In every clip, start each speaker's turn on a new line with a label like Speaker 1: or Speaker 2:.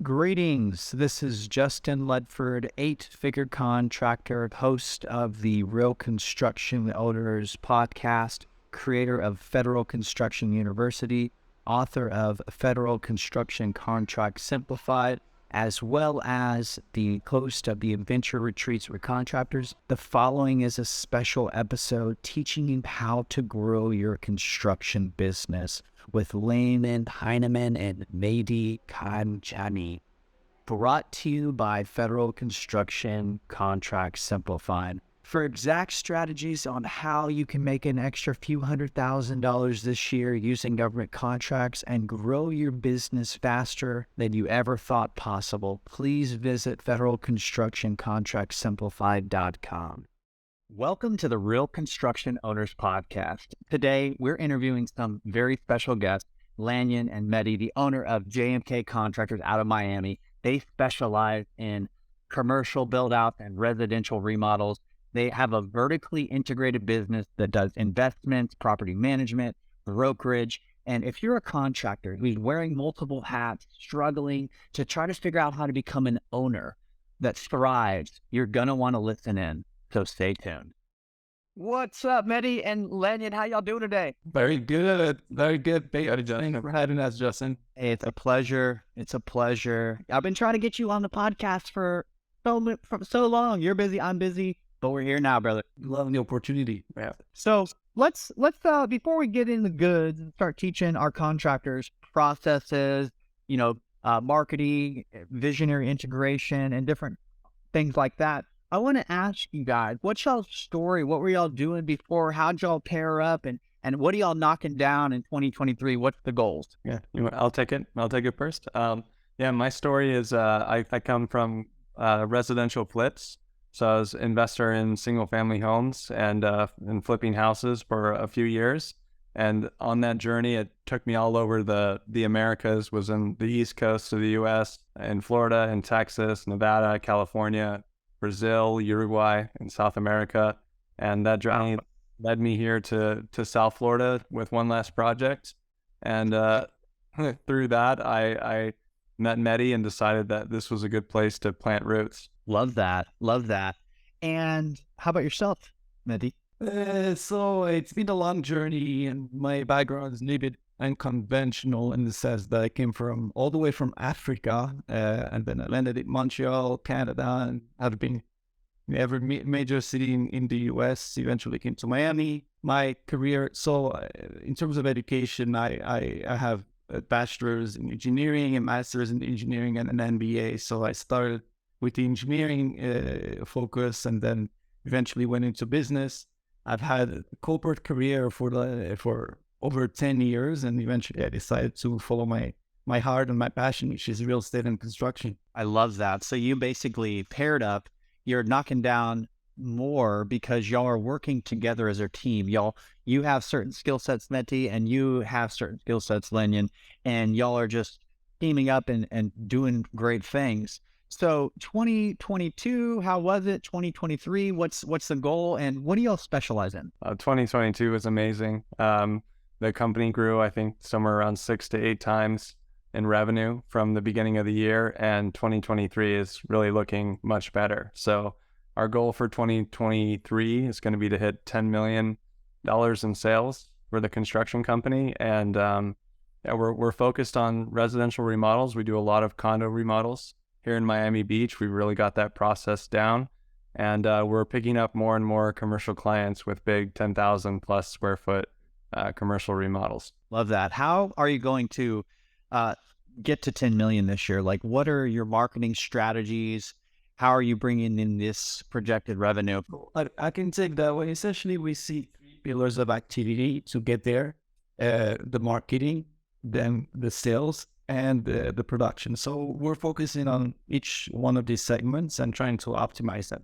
Speaker 1: Greetings. This is Justin Ledford, eight-figure contractor, host of the Real Construction Owners Podcast, creator of Federal Construction University, author of Federal Construction Contract Simplified, as well as the host of the Adventure Retreats with Contractors. The following is a special episode teaching you how to grow your construction business with Lanyon, Heinemann, and Mehdi Khachani. Brought to you by Federal Construction Contract Simplified. For exact strategies on how you can make an extra few $100,000 this year using government contracts and grow your business faster than you ever thought possible, please visit federalconstructioncontractsimplified.com. Welcome to the Real Construction Owners Podcast. Today, we're interviewing some very special guests, Lanyon and Mehdi, the owner of JMK Contractors out of Miami. They specialize in commercial build-outs and residential remodels. They have a vertically integrated business that does investments, property management, brokerage. And if you're a contractor who's wearing multiple hats, struggling to try to figure out how to become an owner that thrives, you're going to want to listen in. So stay tuned. What's up, Mehdi and Lanyon? How y'all doing today?
Speaker 2: Very good. Very good. Thank you for having us, Justin.
Speaker 1: Hey, it's a pleasure. It's a pleasure. I've been trying to get you on the podcast for so long. You're busy. I'm busy. But we're here now, brother.
Speaker 2: Love the opportunity.
Speaker 1: Yeah. So let's before we get in the goods and start teaching our contractors processes, marketing, visionary integration, and different things like that. I want to ask you guys, what's y'all's story? What were y'all doing before? How'd y'all pair up? And what are y'all knocking down in 2023? What's the goals?
Speaker 2: Yeah, I'll take it. I'll take it first. My story is I come from residential flips. So I was an investor in single family homes and flipping houses for a few years. And on that journey, it took me all over the Americas, was in the East Coast of the US, in Florida, in Texas, Nevada, California, Brazil, Uruguay, and South America. And that journey led me here to South Florida with one last project. And through that, I met Mehdi and decided that this was a good place to plant roots.
Speaker 1: Love that. Love that. And how about yourself, Mehdi?
Speaker 2: So it's been a long journey, and my background is a little bit unconventional in the sense that I came all the way from Africa, and then I landed in Montreal, Canada, and have been in every major city in the US, eventually came to Miami. My career, in terms of education, I have a bachelor's in engineering, a master's in engineering, and an MBA. So I started with the engineering focus and then eventually went into business. I've had a corporate career for over 10 years, and eventually I decided to follow my heart and my passion, which is real estate and construction.
Speaker 1: I love that. So you basically paired up, you're knocking down more because y'all are working together as a team. You have certain skill sets, Mehdi, and you have certain skill sets, Lanyon, and y'all are just teaming up and doing great things. So 2022, how was it? 2023, what's the goal, and what do y'all specialize in?
Speaker 2: 2022 was amazing. The company grew, I think, somewhere around 6 to 8 times in revenue from the beginning of the year, and 2023 is really looking much better. So our goal for 2023 is going to be to hit $10 million in sales for the construction company, and we're focused on residential remodels. We do a lot of condo remodels. Here in Miami Beach, we really got that process down, and we're picking up more and more commercial clients with big 10,000 plus square foot commercial remodels.
Speaker 1: Love that. How are you going to get to 10 million this year? Like, what are your marketing strategies? How are you bringing in this projected revenue?
Speaker 2: I can take that way. Essentially, we see 3 pillars of activity to get there: the marketing, then the sales, and the production. So we're focusing on each one of these segments and trying to optimize them.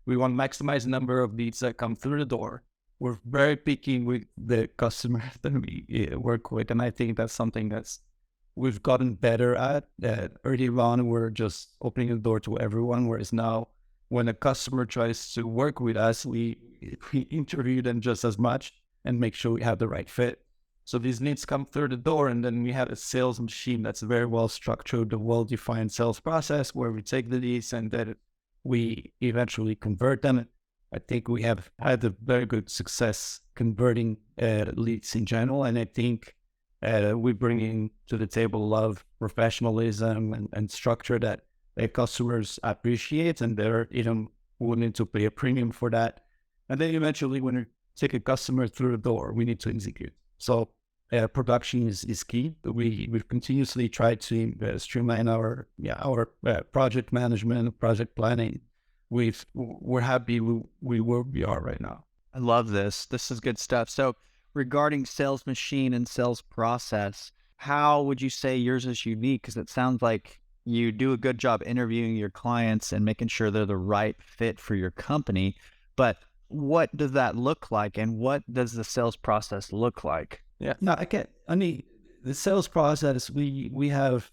Speaker 2: We want to maximize the number of leads that come through the door. We're very picky with the customers that we work with, and I think that's something we've gotten better at. Early on, we're just opening the door to everyone, whereas now, when a customer tries to work with us, we interview them just as much and make sure we have the right fit. So these leads come through the door, and then we have a sales machine that's very well structured, a well-defined sales process where we take the leads and then we eventually convert them. I think we have had a very good success converting leads in general, and I think we bring in to the table a lot of professionalism and structure that customers appreciate, and they're willing to pay a premium for that. And then eventually, when you take a customer through the door, we need to execute. So production is key. We've continuously tried to streamline our project management, project planning. We're happy we where we are right now.
Speaker 1: I love this. This is good stuff. So regarding sales machine and sales process, how would you say yours is unique? Because it sounds like you do a good job interviewing your clients and making sure they're the right fit for your company. But what does that look like, and what does the sales process look like?
Speaker 2: Yeah, no, the sales process, we have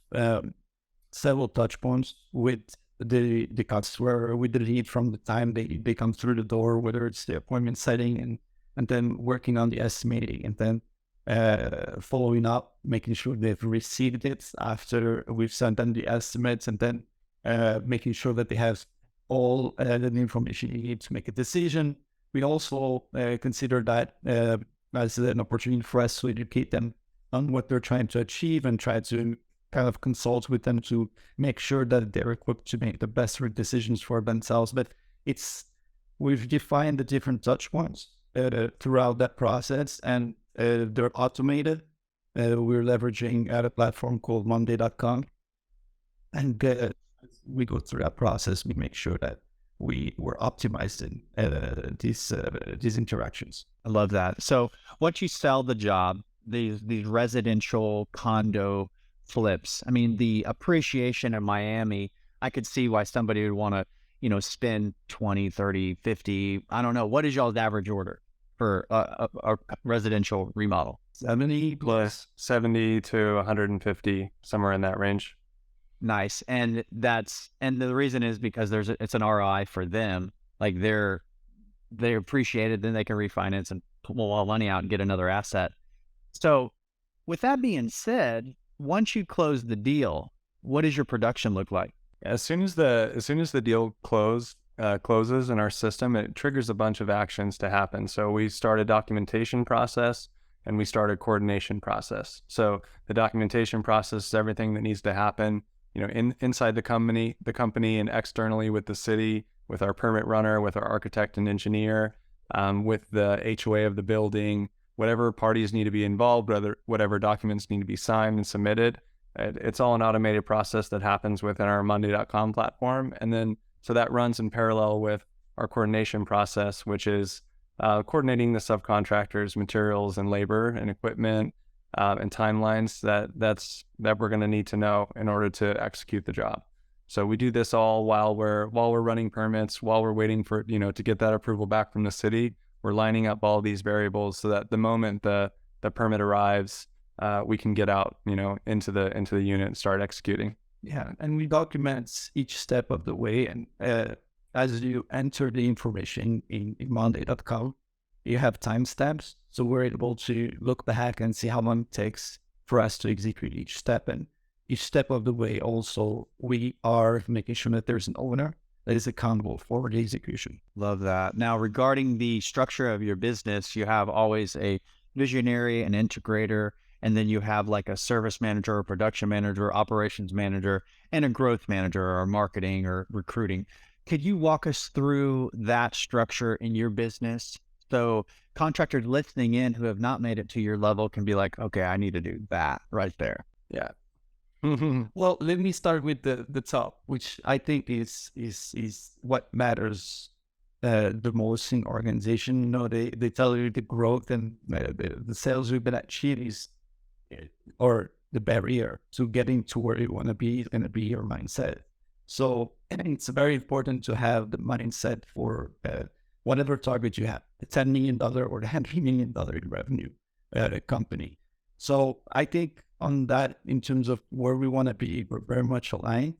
Speaker 2: several touch points with the customer, with the lead from the time they come through the door, whether it's the appointment setting and then working on the estimating, and then following up, making sure they've received it after we've sent them the estimates, and then making sure that they have all the information you need to make a decision. We also consider that as an opportunity for us to educate them on what they're trying to achieve and try to kind of consult with them to make sure that they're equipped to make the best decisions for themselves. But we've defined the different touch points throughout that process, and they're automated. We're leveraging a platform called Monday.com, and we go through that process. We make sure that we're optimizing these interactions.
Speaker 1: I love that. So once you sell the job, these residential condo flips, I mean, the appreciation in Miami, I could see why somebody would want to, spend 20, 30, 50, I don't know. What is y'all's average order for a residential remodel?
Speaker 2: 70 plus
Speaker 3: 70 to 150, somewhere in that range.
Speaker 1: Nice. And the reason is because it's an ROI for them. Like they appreciate it, then they can refinance and pull all money out and get another asset. So with that being said, once you close the deal, what does your production look like?
Speaker 3: As soon as the deal closes in our system, it triggers a bunch of actions to happen. So we start a documentation process and we start a coordination process. So the documentation process is everything that needs to happen, inside the company and externally with the city, with our permit runner, with our architect and engineer, with the HOA of the building, whatever parties need to be involved, whatever documents need to be signed and submitted. It's all an automated process that happens within our Monday.com platform. And then, so that runs in parallel with our coordination process, which is coordinating the subcontractors, materials and labor and equipment, and timelines that we're going to need to know in order to execute the job. So we do this all while we're running permits, while we're waiting for, to get that approval back from the city. We're lining up all these variables so that the moment the permit arrives, we can get out, into the unit and start executing.
Speaker 2: Yeah, and we document each step of the way. And as you enter the information in Monday.com, you have timestamps. So we're able to look back and see how long it takes for us to execute each step. And each step of the way also, we are making sure that there's an owner that is accountable for the execution.
Speaker 1: Love that. Now, regarding the structure of your business, you have always a visionary, an integrator, and then you have like a service manager, a production manager, operations manager, and a growth manager or marketing or recruiting. Could you walk us through that structure in your business? So contractors listening in who have not made it to your level can be like, okay, I need to do that right there.
Speaker 2: Yeah. Well, let me start with the top, which I think is what matters the most in organization. They tell you the growth and the sales we've been achieving is, or the barrier to getting to where you want to be is going to be your mindset. So it's very important to have the mindset for whatever target you have, the $10 million or the $100 million in revenue company. So I think on that, in terms of where we want to be, we're very much aligned.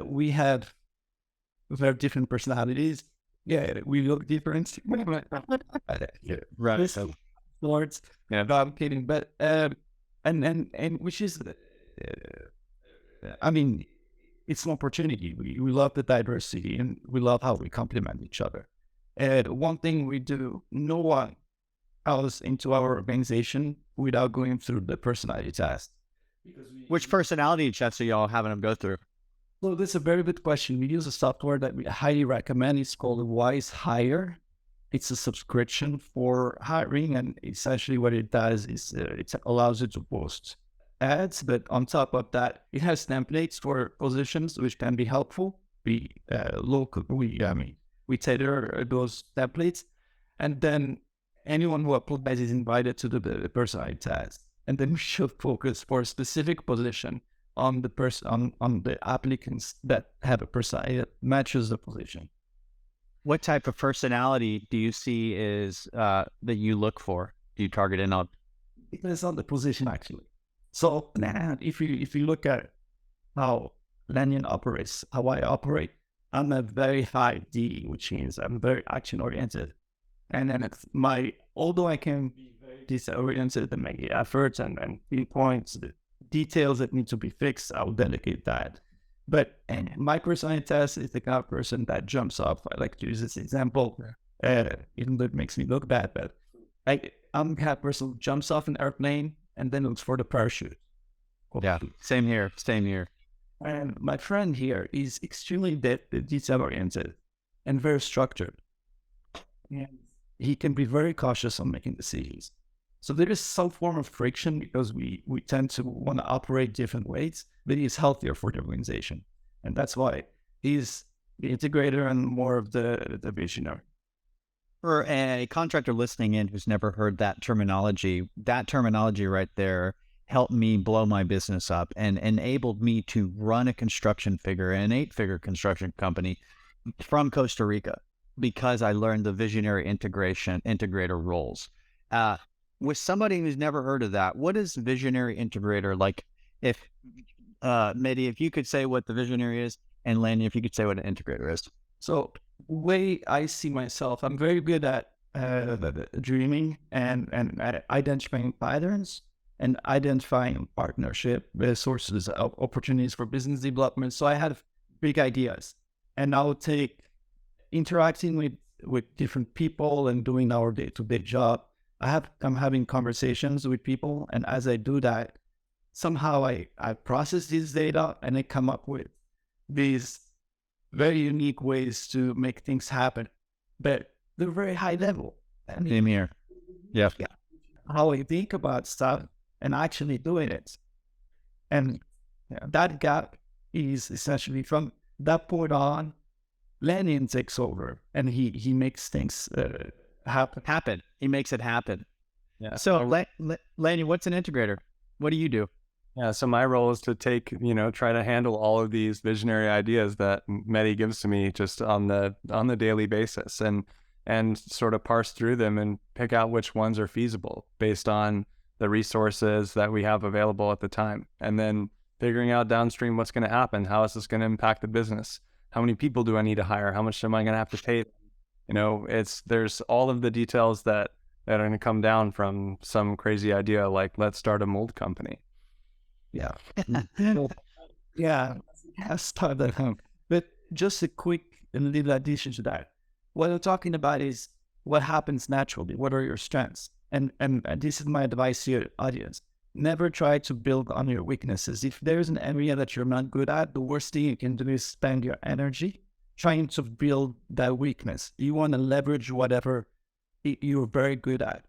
Speaker 2: We have very different personalities. Yeah, we look different.
Speaker 1: Right.
Speaker 2: Lords.
Speaker 3: Yeah.
Speaker 2: No, I'm kidding. But and which is, I mean, it's an opportunity. We love the diversity and we love how we complement each other. And one thing we do, no one else into our organization without going through the personality test.
Speaker 1: Which personality tests are y'all having them go through?
Speaker 2: So this is a very good question. We use a software that we highly recommend. It's called Wise Hire. It's a subscription for hiring, and essentially what it does is it allows you to post ads, but on top of that, it has templates for positions which can be helpful. We tailor those templates, and then anyone who applies is invited to the personality test, and then we should focus for a specific position on the person on the applicants that have a personality that matches the position.
Speaker 1: What type of personality do you see is that you look for? Do you target in on?
Speaker 2: It depends on the position, actually. So if you look at how Lanyon operates, how I operate, I'm a very high D, which means I'm very action oriented. And then although I can be very detail oriented and make efforts and pinpoint the details that need to be fixed, I'll delegate that. But my personality test is the kind of person that jumps off. I like to use this example, even though it makes me look bad, but I'm the kind of person who jumps off an airplane and then looks for the parachute.
Speaker 1: Yeah, same here.
Speaker 2: And my friend here is extremely detail-oriented and very structured. And he can be very cautious on making decisions. So there is some form of friction because we tend to want to operate different ways, but he's healthier for the organization. And that's why he's the integrator and more of the visionary.
Speaker 1: For a contractor listening in who's never heard that terminology right there helped me blow my business up and enabled me to run an 8-figure construction company from Costa Rica because I learned the visionary integrator roles. With somebody who's never heard of that, what is visionary integrator? Like if, Mehdi, if you could say what the visionary is, and Lanyon, if you could say what an integrator is.
Speaker 2: So the way I see myself, I'm very good at dreaming and identifying patterns and identifying partnership sources of opportunities for business development. So I have big ideas, and I'll take interacting with different people and doing our day-to-day job. I'm having conversations with people, and as I do that, somehow I process this data and I come up with these very unique ways to make things happen, but they're very high level.
Speaker 1: Same here. Yeah.
Speaker 2: How I think about stuff and actually doing it. And that gap is essentially from that point on, Lanyon takes over and he makes things happen.
Speaker 1: He makes it happen.
Speaker 3: Yeah.
Speaker 1: So Lanyon, what's an integrator? What do you do?
Speaker 3: Yeah, so my role is to try to handle all of these visionary ideas that Mehdi gives to me just on the daily basis and sort of parse through them and pick out which ones are feasible based on the resources that we have available at the time. And then figuring out downstream what's going to happen. How is this going to impact the business? How many people do I need to hire? How much am I going to have to pay? There's all of the details that are going to come down from some crazy idea like let's start a mold company.
Speaker 2: Yeah. Start that. But just a quick little addition to that. What I'm talking about is what happens naturally. What are your strengths? And this is my advice to your audience. Never try to build on your weaknesses. If there's an area that you're not good at, the worst thing you can do is spend your energy trying to build that weakness. You want to leverage whatever you're very good at.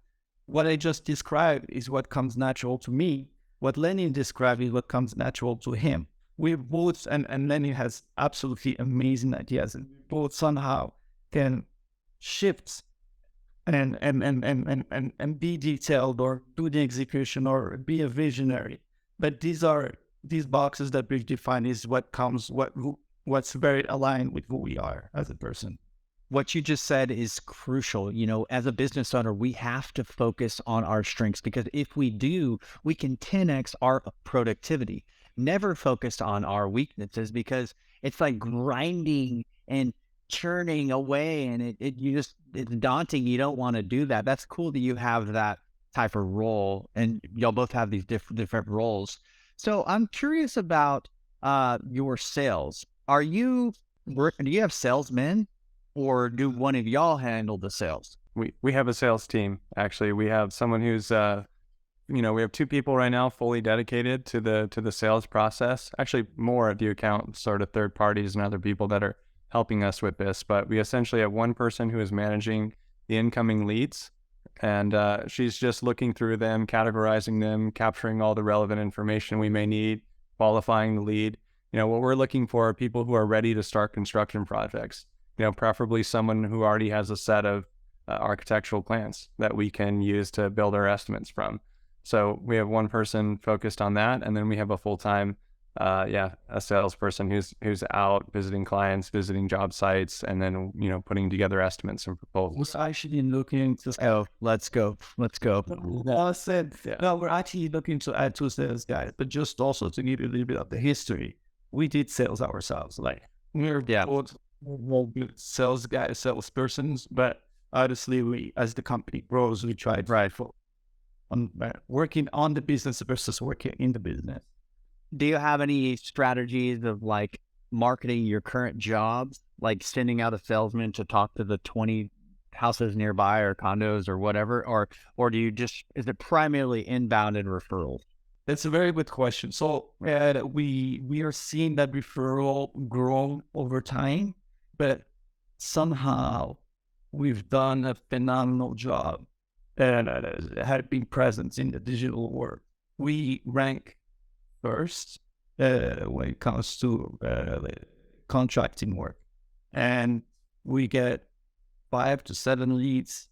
Speaker 2: What I just described is what comes natural to me. What Lanyon described is what comes natural to him. We both, and Lanyon has absolutely amazing ideas, and both somehow can shift and be detailed or do the execution or be a visionary. But these boxes that we've defined is what's very aligned with who we are as a person.
Speaker 1: What you just said is crucial. As a business owner, we have to focus on our strengths because if we do, we can 10x our productivity. Never focused on our weaknesses because it's like grinding and churning away and it's daunting. You don't want to do that. That's cool that you have that type of role, and y'all both have these different roles. So I'm curious about your sales. Do you have salesmen, or do one of y'all handle the sales?
Speaker 3: We have a sales team. Actually, we have someone who's we have 2 people right now fully dedicated to the sales process. Actually, more if you count sort of third parties and other people that are helping us with this. But we essentially have one person who is managing the incoming leads, and she's just looking through them, categorizing them, capturing all the relevant information we may need, qualifying the lead. What we're looking for are people who are ready to start construction projects. Preferably someone who already has a set of architectural plans that we can use to build our estimates from. So we have one person focused on that, and then we have a full-time, a salesperson who's out visiting clients, visiting job sites, and then putting together estimates and proposals.
Speaker 2: We're actually looking to.
Speaker 1: Oh, let's go.
Speaker 2: No, we're actually looking to add 2 sales guys, but just also to give you a little bit of the history. We did sales ourselves. Like we're both good sales guys, salespersons, but obviously we, as the company grows, we try on working on the business versus working in the business.
Speaker 1: Do you have any strategies of like marketing your current jobs, like sending out a salesman to talk to the 20 houses nearby or condos or whatever, or do you is it primarily inbound and referrals?
Speaker 2: That's a very good question. So we are seeing that referral grow over time, but somehow we've done a phenomenal job and had been present in the digital world. We rank first when it comes to contracting work, and we get 5 to 7 leads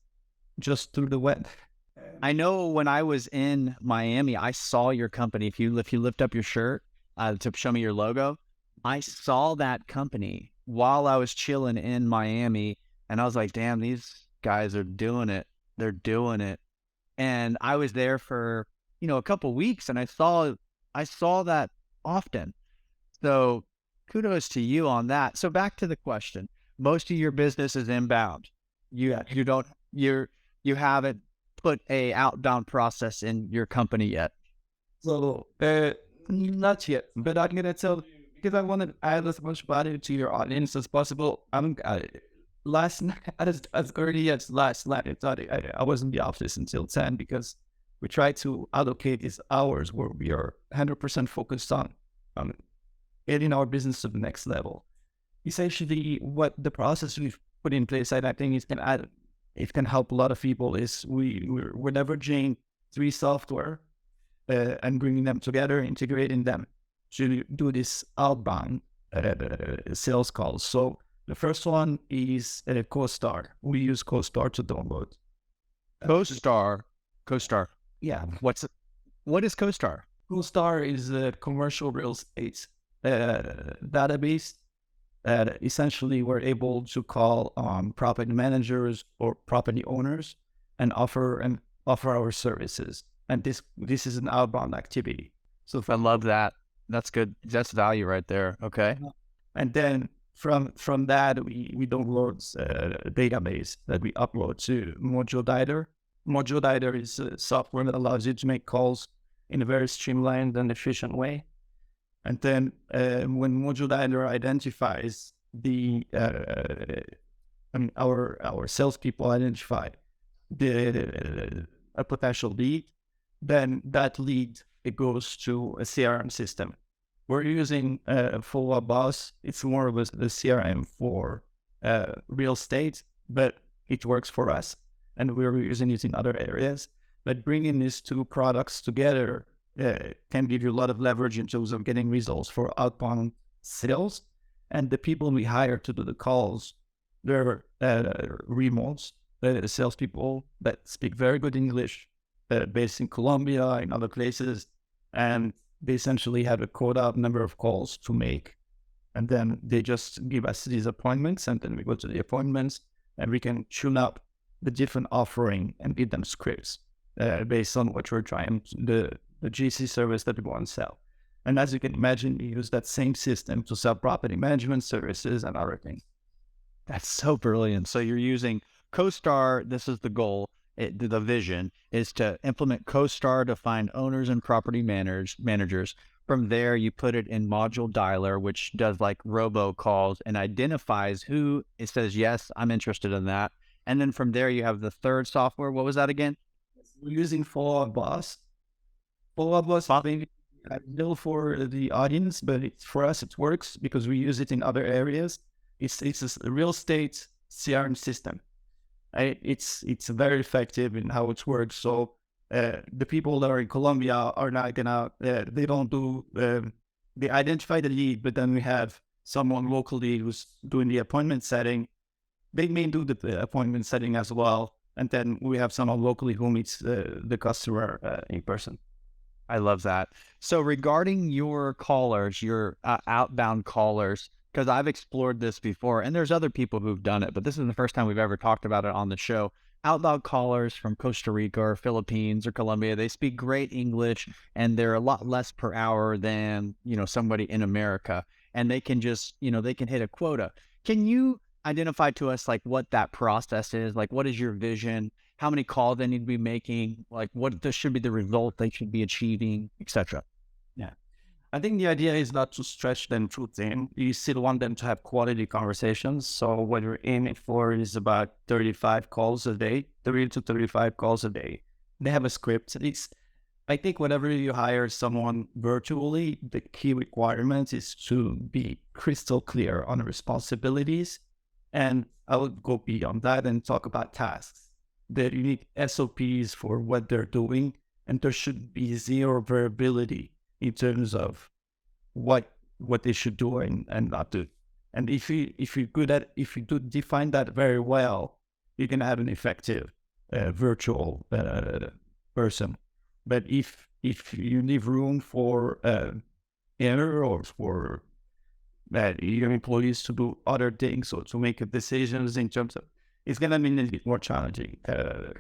Speaker 2: just through the web.
Speaker 1: I know when I was in Miami, I saw your company. If you lift up your shirt to show me your logo, I saw that company while I was chilling in Miami, and I was like, damn, these guys are doing it. They're doing it. And I was there for, a couple weeks, and I saw that often. So kudos to you on that. So back to the question. Most of your business is inbound. You haven't put a outbound process in your company yet.
Speaker 2: So not yet, but I'm gonna tell you, because I want to add as much value to your audience as possible. Last night, as early as last night, I was in the office until 10 because we try to allocate these hours where we are 100% focused on getting our business to the next level. Essentially, what the process we've put in place, I think it can help a lot of people, is we're leveraging 3 software and bringing them together, integrating them to do this outbound sales calls. So the first one is CoStar. We use CoStar to download.
Speaker 1: CoStar.
Speaker 2: Yeah.
Speaker 1: What is CoStar?
Speaker 2: CoStar is a commercial real estate database that essentially we're able to call property managers or property owners and offer our services. And this is an outbound activity. So
Speaker 1: I love that. That's good. That's value right there. Okay.
Speaker 2: And then from that, we download a database that we upload to MojoDialer. MojoDialer is a software that allows you to make calls in a very streamlined and efficient way. And then when MojoDialer identifies our salespeople identify a potential lead, then that lead, it goes to a CRM system. We're using Follow Boss. It's more of a CRM for real estate, but it works for us, and we're using it in other areas. But bringing these 2 products together can give you a lot of leverage in terms of getting results for outbound sales. And the people we hire to do the calls, they're remote salespeople that speak very good English, based in Colombia and other places, and they essentially have a quota number of calls to make. And then they just give us these appointments, and then we go to the appointments, and we can tune up the different offering and give them scripts based on what we're trying, the GC service that we want to sell. And as you can imagine, we use that same system to sell property management services and other things.
Speaker 1: That's so brilliant. So you're using CoStar. This is the goal. the vision is to implement CoStar to find owners and property managers. From there, you put it in module dialer, which does like robocalls and identifies who it says, yes, I'm interested in that. And then from there, you have the third software. What was that again?
Speaker 2: We're using Follow-Up Boss. Follow-Up Boss, maybe I know for the audience, but for us, it works because we use it in other areas. It's a real estate CRM system. It's very effective in how it works. So the people that are in Colombia are not gonna, they don't do, they identify the lead, but then we have someone locally who's doing the appointment setting. They may do the appointment setting as well. And then we have someone locally who meets the customer in person.
Speaker 1: I love that. So regarding your callers, your outbound callers, because I've explored this before and there's other people who've done it, but this is the first time we've ever talked about it on the show. Outbound callers from Costa Rica or Philippines or Colombia, they speak great English and they're a lot less per hour than, somebody in America. And they can just, they can hit a quota. Can you identify to us like what that process is? Like, what is your vision? How many calls they need to be making? Like, what this should be the result they should be achieving, etc.
Speaker 2: Yeah. I think the idea is not to stretch them too thin. You still want them to have quality conversations. So what we're aiming for is about 35 calls a day, 30 to 35 calls a day. They have a script. I think whenever you hire someone virtually, the key requirement is to be crystal clear on responsibilities. And I would go beyond that and talk about tasks. That you need SOPs for what they're doing, and there should be zero variability in terms of what they should do and not do. And if you do define that very well, you can have an effective virtual person. But if you leave room for error or for your employees to do other things or to make decisions in terms of, it's going to be a little bit more challenging.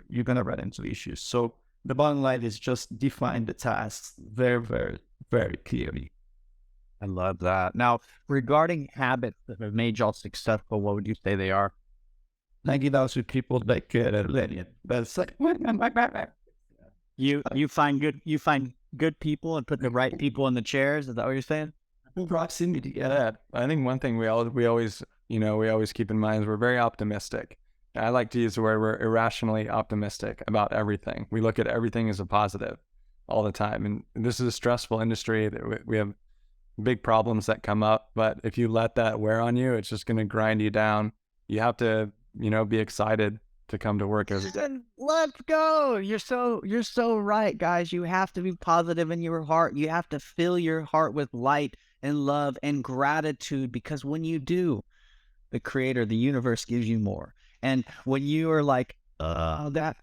Speaker 2: You're going to run into issues. So the bottom line is just define the tasks very, very, very clearly.
Speaker 1: I love that. Now, regarding habits that have made y'all successful, what would you say they are?
Speaker 2: Hanging out with people like Lanyon. That's like,
Speaker 1: you find good people and put the right people in the chairs. Is that what you're saying?
Speaker 2: Proximity.
Speaker 3: Yeah. I think one thing we always keep in mind is we're very optimistic. I like to use the word we're irrationally optimistic about everything. We look at everything as a positive all the time. And this is a stressful industry. We have big problems that come up, but if you let that wear on you, it's just going to grind you down. You have to, be excited to come to work every day.
Speaker 1: Let's go. You're so right, guys. You have to be positive in your heart. You have to fill your heart with light and love and gratitude, because when you do, the creator, the universe gives you more. And when you are like, that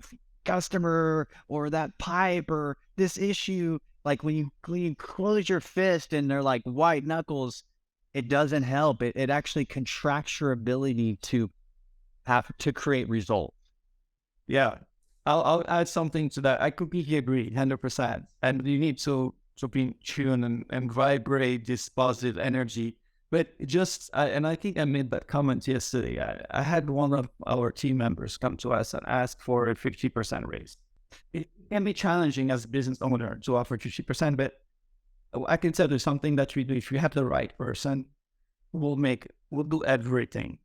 Speaker 1: customer or that pipe or this issue, like when you close your fist and they're like white knuckles, it doesn't help. It actually contracts your ability to have to create results.
Speaker 2: Yeah. I'll add something to that. I completely agree, 100%. And you need to be in tune and vibrate this positive energy. But and I think I made that comment yesterday. I had one of our team members come to us and ask for a 50% raise. It can be challenging as a business owner to offer 50%, but I can tell you something that we do. If you have the right person, we'll do everything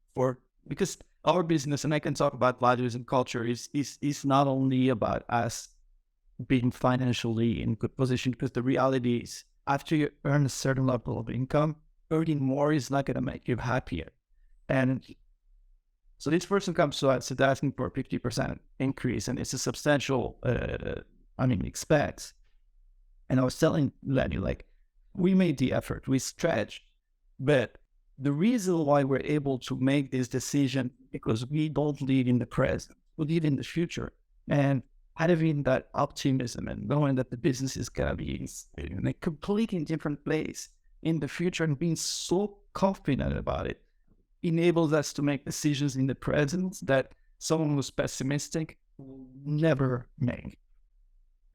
Speaker 2: because our business, and I can talk about values and culture, is not only about us being financially in good position, because the reality is after you earn a certain level of income, earning more is not going to make you happier. And so this person comes to us and asking for a 50% increase, and it's a substantial, expense. And I was telling Lenny, like, we made the effort, we stretched, but the reason why we're able to make this decision, because we don't live in the present, we live in the future. And having that optimism and knowing that the business is going to be in a completely different place in the future and being so confident about it enables us to make decisions in the present that someone who's pessimistic will never make.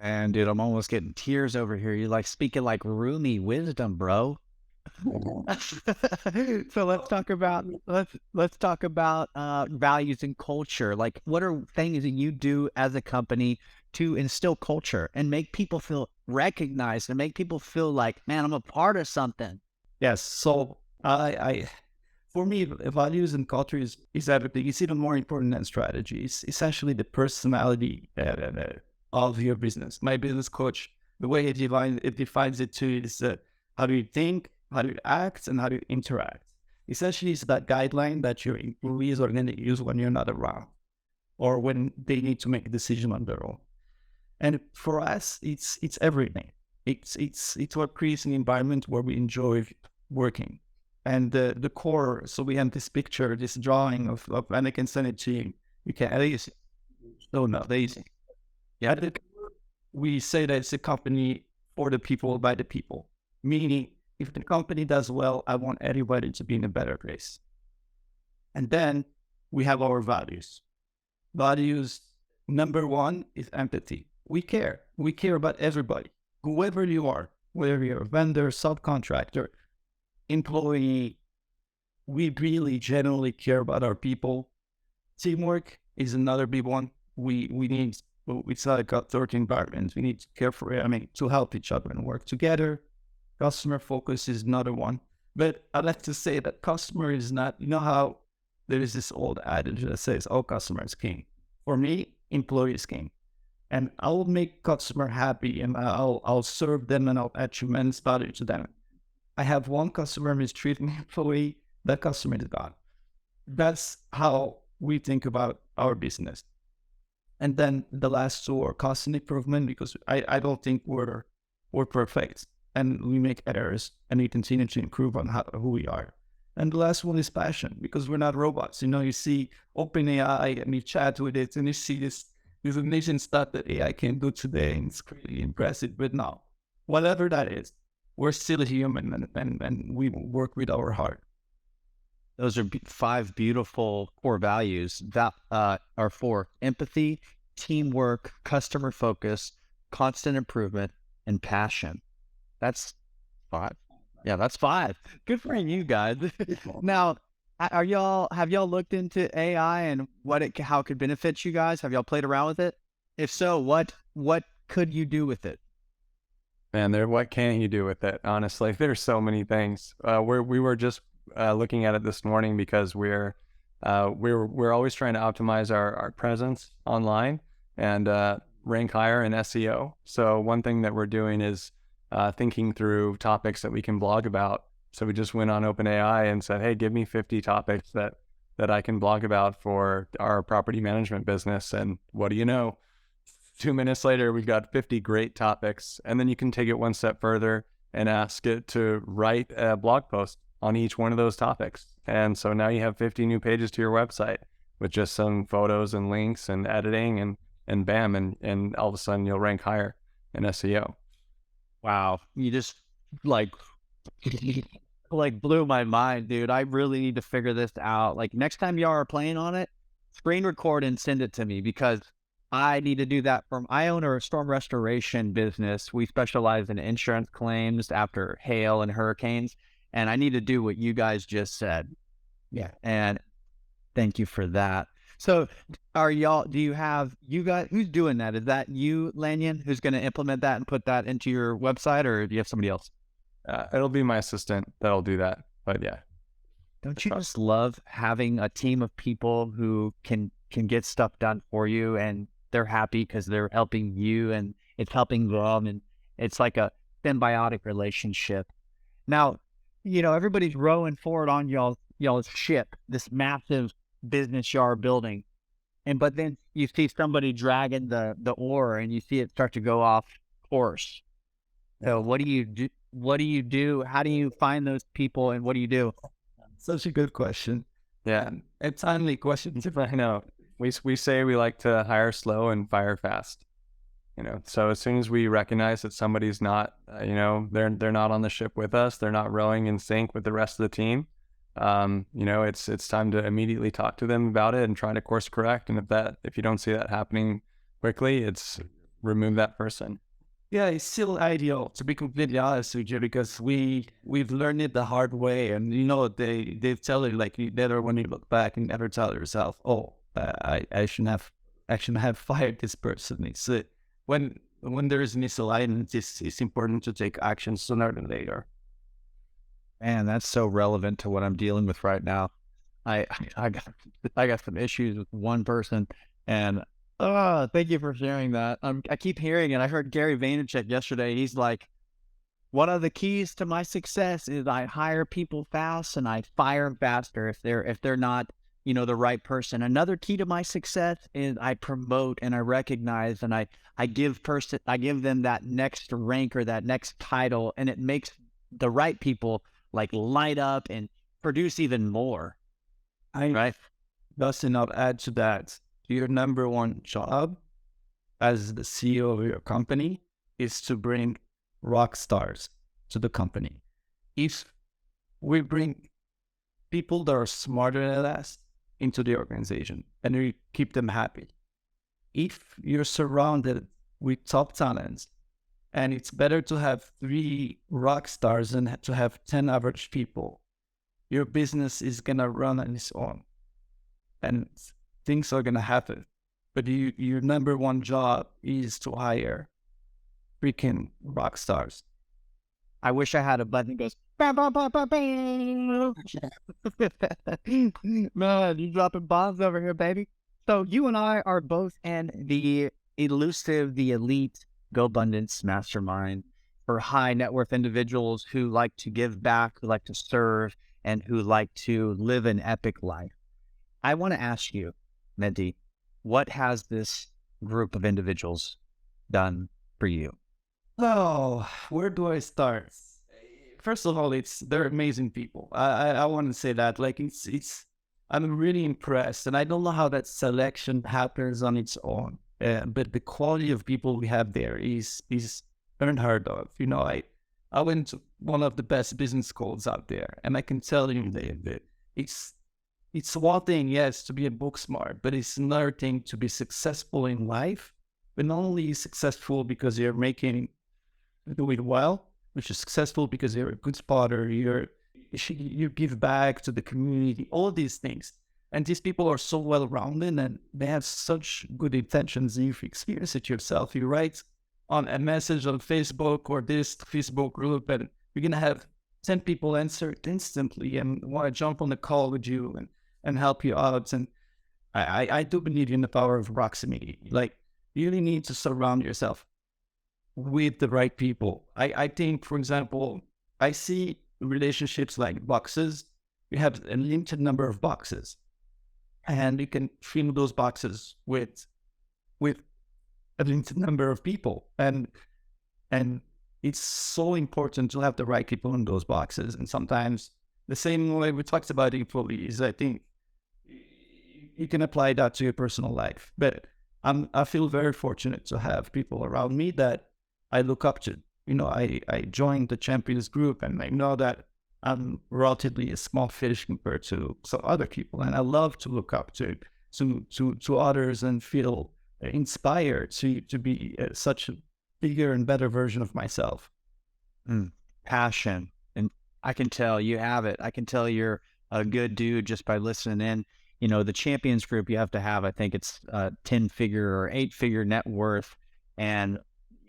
Speaker 1: And dude, I'm almost getting tears over here. You're like speaking like Rumi wisdom, bro. So let's talk about values and culture. Like, what are things that you do as a company to instill culture and make people feel recognized and make people feel like, man, I'm a part of something?
Speaker 2: Yes. So for me, values and culture is everything. It's even more important than strategy. It's essentially the personality of your business. My business coach, the way it defines it too is how do you think, how do you act, and how do you interact. Essentially, it's that guideline that your employees are going to use when you're not around or when they need to make a decision on their own. And for us, it's everything. It's what creates an environment where we enjoy working. And the core, so we have this picture, this drawing and I can send it to you. You can at least, no, not lazy. Yeah, we say that it's a company for the people, by the people. Meaning, if the company does well, I want everybody to be in a better place. And then we have our values. Values, number one is empathy. We care. We care about everybody, whoever you are, whether you're a vendor, subcontractor, employee. We really genuinely care about our people. Teamwork is another big one. We need, it's like a third environment. We need to care for, to help each other and work together. Customer focus is another one. But I like to say that customer is not, you know how there is this old adage that says, oh, customer is king. For me, employee is king. And I'll make customer happy and I'll serve them and I'll add tremendous value to them. I have one customer mistreating an employee, that customer is gone. That's how we think about our business. And then the last two are cost and improvement, because I don't think we're perfect and we make errors and we continue to improve on who we are. And the last one is passion, because we're not robots. You see OpenAI and you chat with it and you see this amazing stuff that AI can do today, and it's really impressive. But no, whatever that is, we're still human and we work with our heart.
Speaker 1: Those are 5 beautiful core values that are for empathy, teamwork, customer focus, constant improvement, and passion. That's 5. Yeah, that's 5. Good for you guys. Now, have y'all looked into AI and how it could benefit you guys? Have y'all played around with it? If so, what could you do with it?
Speaker 3: Man, what can't you do with it? Honestly, there's so many things. We were just looking at it this morning because we're always trying to optimize our presence online and rank higher in SEO. So one thing that we're doing is thinking through topics that we can blog about. So we just went on OpenAI and said, hey, give me 50 topics that I can blog about for our property management business. And what do you know? 2 minutes later, we've got 50 great topics. And then you can take it one step further and ask it to write a blog post on each one of those topics. And so now you have 50 new pages to your website with just some photos and links and editing and bam, and all of a sudden you'll rank higher in SEO.
Speaker 1: Wow. You just like blew my mind, dude. I really need to figure this out. Like, next time y'all are playing on it, screen record and send it to me, because I need to do that. I own a storm restoration business. We specialize in insurance claims after hail and hurricanes, and I need to do what you guys just said.
Speaker 2: Yeah.
Speaker 1: And thank you for that. So do you have, you guys, who's doing that? Is that you, Lanyon, who's going to implement that and put that into your website, or do you have somebody else?
Speaker 3: It'll be my assistant that'll do that. But yeah.
Speaker 1: Don't you just love having a team of people who can get stuff done for you, and they're happy because they're helping you and it's helping them, and it's like a symbiotic relationship. Now, everybody's rowing forward on y'all's ship, this massive business y'all are building. But then you see somebody dragging the oar and you see it start to go off course. So what do you do? What do you do? How do you find those people, and what do you do?
Speaker 2: Such a good question.
Speaker 3: Yeah.
Speaker 2: A timely question.
Speaker 3: I know. We say we like to hire slow and fire fast. So as soon as we recognize that somebody's not, they're not on the ship with us, they're not rowing in sync with the rest of the team, it's time to immediately talk to them about it and try to course correct. And if you don't see that happening quickly, it's remove that person.
Speaker 2: Yeah, it's still ideal, to be completely honest with you, because we've learned it the hard way, and they tell you like you better when you look back and never tell yourself, oh, I shouldn't have fired this person. It's when there is misalignment, it's important to take action sooner than later.
Speaker 1: Man, that's so relevant to what I'm dealing with right now. I I got I got some issues with one person, and thank you for sharing that. I keep hearing it. I heard Gary Vaynerchuk yesterday. He's like, one of the keys to my success is I hire people fast and I fire them faster if they're not, the right person. Another key to my success is I promote and I recognize and I give them that next rank or that next title, and it makes the right people like light up and produce even more.
Speaker 2: I
Speaker 1: Right?
Speaker 2: Dustin, I'll add to that. Your number one job as the CEO of your company is to bring rock stars to the company. If we bring people that are smarter than us into the organization and we keep them happy, if you're surrounded with top talents, and it's better to have 3 rock stars than to have 10 average people, your business is going to run on its own and things are going to happen. But your number one job is to hire freaking rock stars.
Speaker 1: I wish I had a button that goes, "Bah, bah, bah, bah, bah." Man, you dropping bombs over here, baby. So you and I are both in the elusive, the elite GoBundance mastermind for high net worth individuals who like to give back, who like to serve, and who like to live an epic life. I want to ask you, Mehdi, what has this group of individuals done for you?
Speaker 2: Oh, where do I start? First of all, they're amazing people. I want to say that like I'm really impressed, and I don't know how that selection happens on its own. But the quality of people we have there is unheard of. I went to one of the best business schools out there, and I can tell you that it's one thing, yes, to be a book smart, but it's another thing to be successful in life. But not only successful because you're doing well, which is successful because you're a good spotter, you give back to the community, all these things. And these people are so well-rounded and they have such good intentions. You've experienced it yourself. You write on a message on Facebook or this Facebook group, and you're going to have 10 people answer it instantly and want to jump on the call with you and help you out. And I do believe in the power of proximity. Like, you really need to surround yourself with the right people. I think, for example, I see relationships like boxes. You have a limited number of boxes, and you can fill those boxes with a limited number of people. And it's so important to have the right people in those boxes. And sometimes the same way we talked about employees, I think you can apply that to your personal life. But I feel very fortunate to have people around me that I look up to. I joined the Champions group, and I know that I'm relatively a small fish compared to some other people, and I love to look up to others and feel inspired to be such a bigger and better version of myself.
Speaker 1: Passion. And I can tell you have it. I can tell you're a good dude just by listening in. The Champions group, you have to have, I think it's 10-figure or 8-figure net worth, and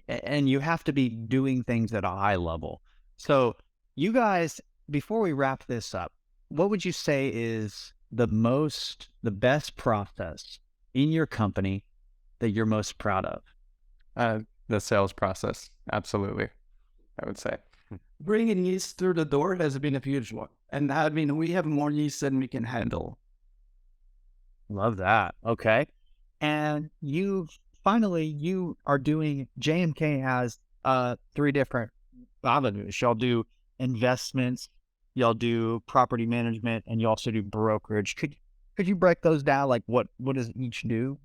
Speaker 1: you have to be doing things at a high level. So you guys, before we wrap this up, what would you say is the best process in your company that you're most proud of?
Speaker 3: The sales process. Absolutely. I would say.
Speaker 2: Bringing leads through the door has been a huge one. And we have more leads than we can handle.
Speaker 1: Love that. Okay. And you are doing, JMK has 3 different avenues. Y'all do investments, y'all do property management, and you also do brokerage. Could you break those down? Like what does each do?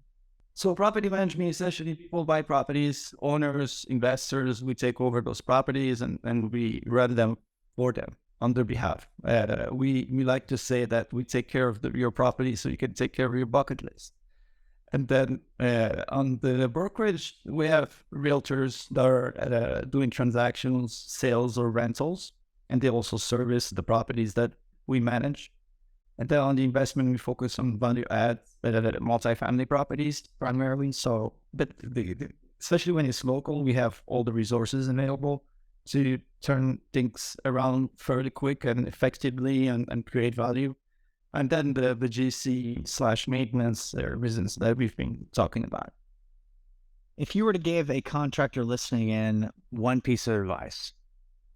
Speaker 2: So property management, essentially people buy properties, owners, investors, we take over those properties and we run them for them on their behalf. We like to say that we take care of your property so you can take care of your bucket list. And then on the brokerage, we have realtors that are doing transactions, sales, or rentals, and they also service the properties that we manage. And then on the investment, we focus on value add, multifamily properties primarily. So, but especially when it's local, we have all the resources available to turn things around fairly quick and effectively and create value. And then the GC/maintenance reasons that we've been talking about.
Speaker 1: If you were to give a contractor listening in one piece of advice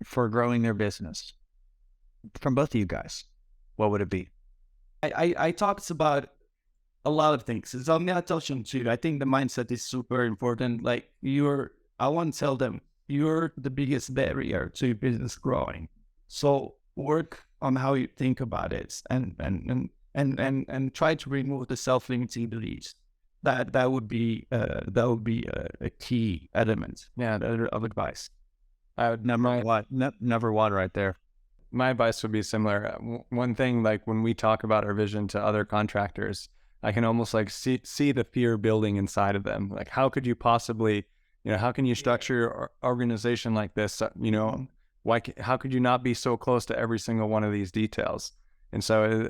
Speaker 1: for growing their business from both of you guys, what would it be?
Speaker 2: I talked about a lot of things. So I'm going to touch on two. I think the mindset is super important. Like I want to tell them, you're the biggest barrier to business growing. So work on how you think about it and try to remove the self-limiting beliefs. That would be a key element of advice.
Speaker 3: I would number one right there. My advice would be similar. One thing, like when we talk about our vision to other contractors, I can almost like see the fear building inside of them. Like, how could you possibly, how can you structure your organization like this? How could you not be so close to every single one of these details? And so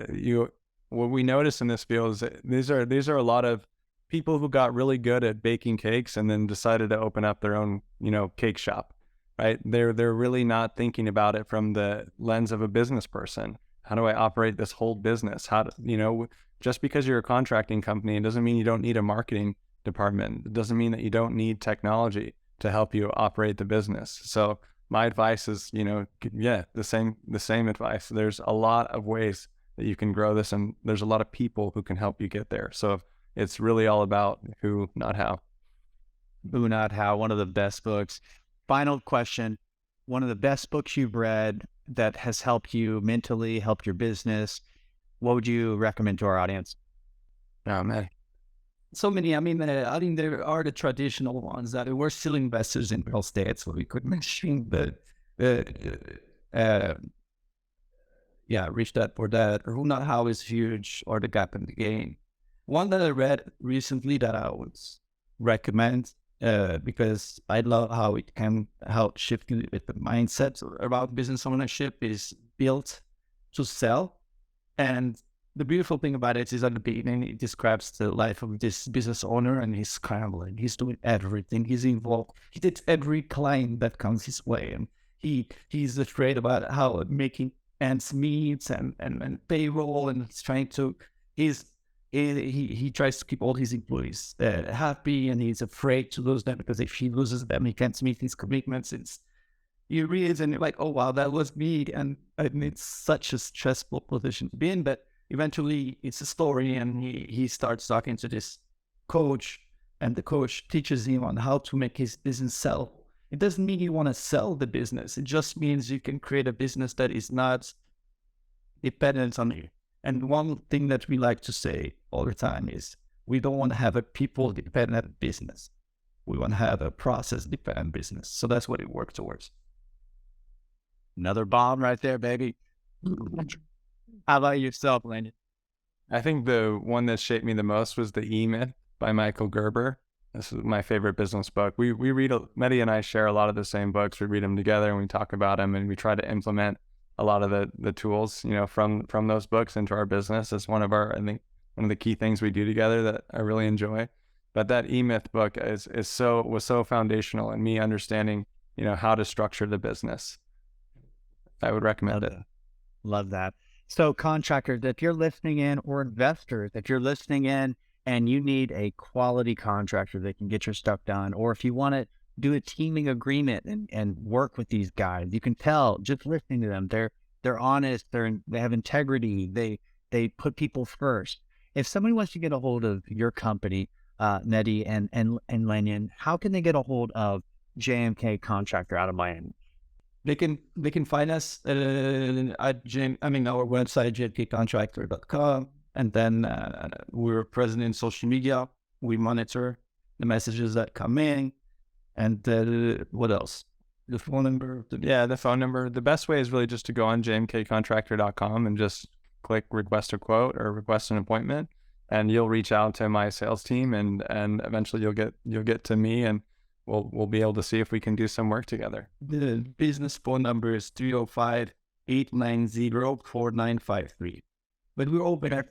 Speaker 3: what we notice in this field is that these are a lot of people who got really good at baking cakes and then decided to open up their own, cake shop, right? They're really not thinking about it from the lens of a business person. How do I operate this whole business? Just because you're a contracting company, it doesn't mean you don't need a marketing department. It doesn't mean that you don't need technology to help you operate the business. So my advice is, the same advice. There's a lot of ways that you can grow this, and there's a lot of people who can help you get there. So it's really all about who, not how.
Speaker 1: Who, not how. One of the best books. Final question. One of the best books you've read that has helped you mentally, helped your business. What would you recommend to our audience?
Speaker 3: Oh, man.
Speaker 2: So many. I think there are the traditional ones that we're still investors in real estate, so we could mention Rich Dad Poor Dad, or Who Not How is huge, or The Gap in the Gain. One that I read recently that I would recommend because I love how it can help shift the mindset about business ownership is Built to Sell. And the beautiful thing about it is at the beginning, it describes the life of this business owner, and he's scrambling. He's doing everything. He's involved. He takes every client that comes his way, and he's afraid about how making ends meet and payroll, and he's trying to. He tries to keep all his employees happy, and he's afraid to lose them because if he loses them, he can't meet his commitments. You read it and you're like, oh wow, that was me, and it's such a stressful position to be in. But eventually, it's a story, and he starts talking to this coach, and the coach teaches him on how to make his business sell. It doesn't mean you want to sell the business. It just means you can create a business that is not dependent on you. And one thing that we like to say all the time is we don't want to have a people-dependent business. We want to have a process-dependent business. So that's what it works towards.
Speaker 1: Another bomb right there, baby. How about yourself, Lanyon?
Speaker 3: I think the one that shaped me the most was The E-Myth by Michael Gerber. This is my favorite business book. We read, Mehdi and I share a lot of the same books. We read them together and we talk about them, and we try to implement a lot of the tools, from those books into our business. It's one of the key things we do together that I really enjoy. But that E-Myth book was so foundational in me understanding, how to structure the business. I would recommend it.
Speaker 1: Love that. So contractors, if you're listening in, or investors, if you're listening in and you need a quality contractor that can get your stuff done, or if you want to do a teaming agreement and work with these guys, you can tell just listening to them, they're honest, they have integrity, they put people first. If somebody wants to get a hold of your company, Mehdi and Lanyon, how can they get a hold of JMK Contractor out of Miami?
Speaker 2: They can find us at our website, jmkcontractor.com, and then we're present in social media. We monitor the messages that come in, and what else? The phone number.
Speaker 3: The phone number. The best way is really just to go on jmkcontractor.com and just click request a quote or request an appointment, and you'll reach out to my sales team, and eventually you'll get to me, and we'll be able to see if we can do some work together.
Speaker 2: The business phone number is 305-890-4953. But we're open.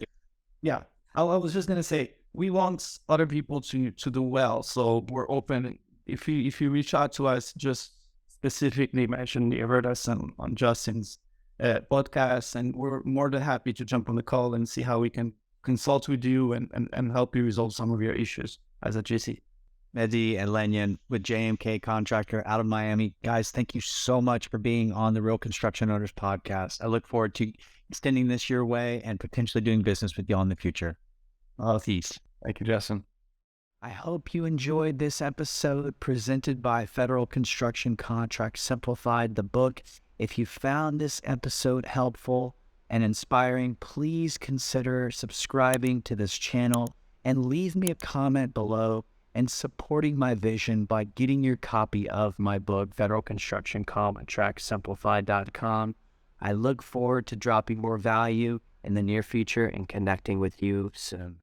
Speaker 2: Yeah. I was just going to say, we want other people to do well. So we're open. If you reach out to us, just specifically mention you heard us on Justin's podcast, and we're more than happy to jump on the call and see how we can consult with you and help you resolve some of your issues as a GC.
Speaker 1: Mehdi and Lanyon with JMK Contractor out of Miami. Guys, thank you so much for being on the Real Construction Owners podcast. I look forward to extending this your way and potentially doing business with you all in the future. Peace.
Speaker 3: Thank you, Justin.
Speaker 1: I hope you enjoyed this episode presented by Federal Construction Contract Simplified, the book. If you found this episode helpful and inspiring, please consider subscribing to this channel and leave me a comment below and supporting my vision by getting your copy of my book, Federal Construction Contract Simplified.com. I look forward to dropping more value in the near future and connecting with you soon.